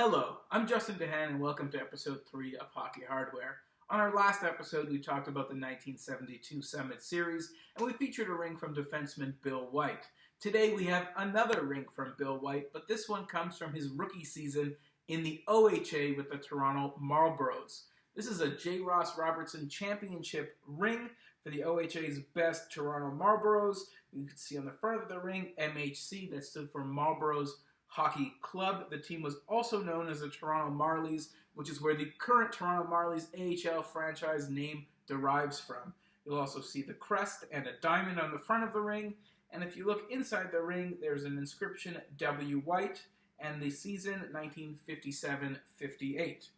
Hello, I'm Justin DeHaan and welcome to episode 3 of Hockey Hardware. On our last episode, we talked about the 1972 Summit Series, and we featured a ring from defenseman Bill White. Today we have another ring from Bill White, but this one comes from his rookie season in the OHA with the Toronto Marlboros. This is a J. Robertson Championship ring for the OHA's best Toronto Marlboros. You can see on the front of the ring, MHC, that stood for Marlboros Hockey Club. The team was also known as the Toronto Marlies, which is where the current Toronto Marlies AHL franchise name derives from. You'll also see the crest and a diamond on the front of the ring, and if you look inside the ring, there's an inscription W. White, and the season 1957-58.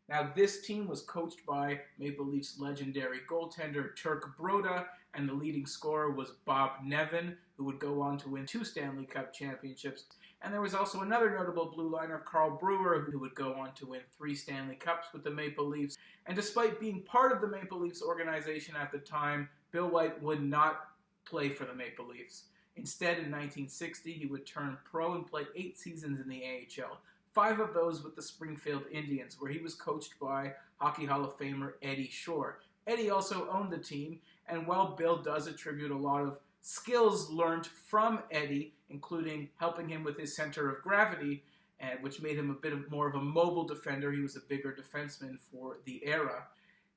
Now, this team was coached by Maple Leafs legendary goaltender Turk Broda, and the leading scorer was Bob Nevin, who would go on to win 2 Stanley Cup championships. And there was also another notable blue liner, Carl Brewer, who would go on to win 3 Stanley Cups with the Maple Leafs. And despite being part of the Maple Leafs organization at the time, Bill White would not play for the Maple Leafs. Instead, in 1960, he would turn pro and play 8 seasons in the AHL. 5 of those with the Springfield Indians, where he was coached by Hockey Hall of Famer Eddie Shore. Eddie also owned the team, and while Bill does attribute a lot of skills learned from Eddie, including helping him with his center of gravity, which made him a bit more of a mobile defender. He was a bigger defenseman for the era.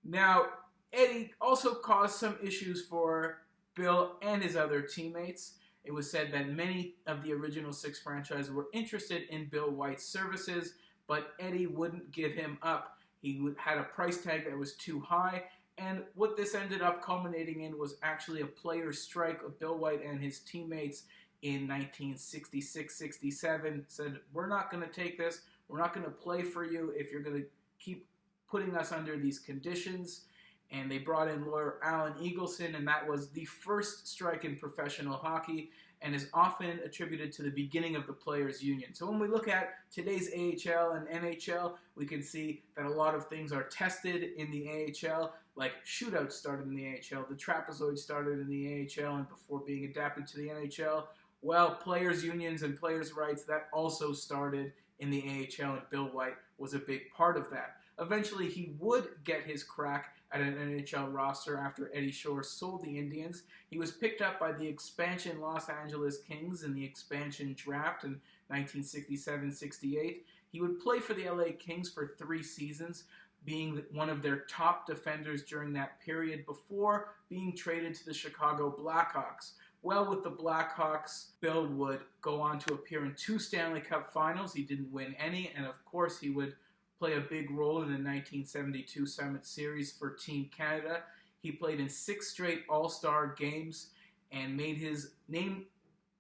Now, Eddie also caused some issues for Bill and his other teammates. It was said that many of the original 6 franchises were interested in Bill White's services, but Eddie wouldn't give him up. He had a price tag that was too high, and what this ended up culminating in was actually a player's strike of Bill White and his teammates in 1966-67. Said, we're not going to take this. We're not going to play for you if you're going to keep putting us under these conditions. And they brought in lawyer Alan Eagleson, and that was the first strike in professional hockey and is often attributed to the beginning of the players' union. So when we look at today's AHL and NHL, we can see that a lot of things are tested in the AHL, like shootouts started in the AHL, the trapezoid started in the AHL, and before being adapted to the NHL, well, players' unions and players' rights, that also started in the AHL, and Bill White was a big part of that. Eventually, he would get his crack at an NHL roster after Eddie Shore sold the Indians. He was picked up by the expansion Los Angeles Kings in the expansion draft in 1967-68. He would play for the LA Kings for 3 seasons, being one of their top defenders during that period before being traded to the Chicago Blackhawks. Well, with the Blackhawks, Bill would go on to appear in 2 Stanley Cup finals. He didn't win any, and of course he would play a big role in the 1972 Summit Series for Team Canada. He played in 6 straight All-Star games and made his name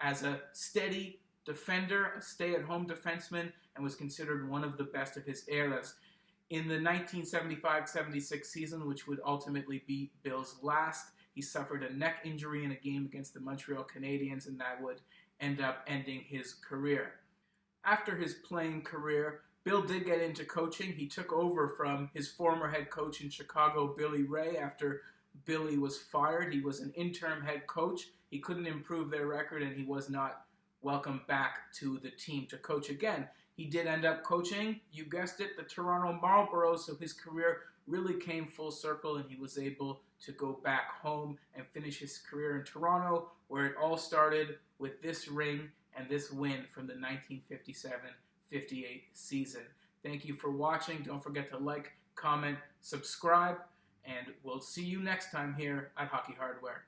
as a steady defender, a stay-at-home defenseman, and was considered one of the best of his eras. In the 1975-76 season, which would ultimately be Bill's last, he suffered a neck injury in a game against the Montreal Canadiens, and that would end up ending his career. After his playing career, Bill did get into coaching. He took over from his former head coach in Chicago, Billy Ray, after Billy was fired. He was an interim head coach. He couldn't improve their record, and he was not welcomed back to the team to coach again. He did end up coaching, you guessed it, the Toronto Marlboros, so his career really came full circle, and he was able to go back home and finish his career in Toronto, where it all started with this ring and this win from the 1957-58 season. Thank you for watching. Don't forget to like, comment, subscribe, and we'll see you next time here at Hockey Hardware.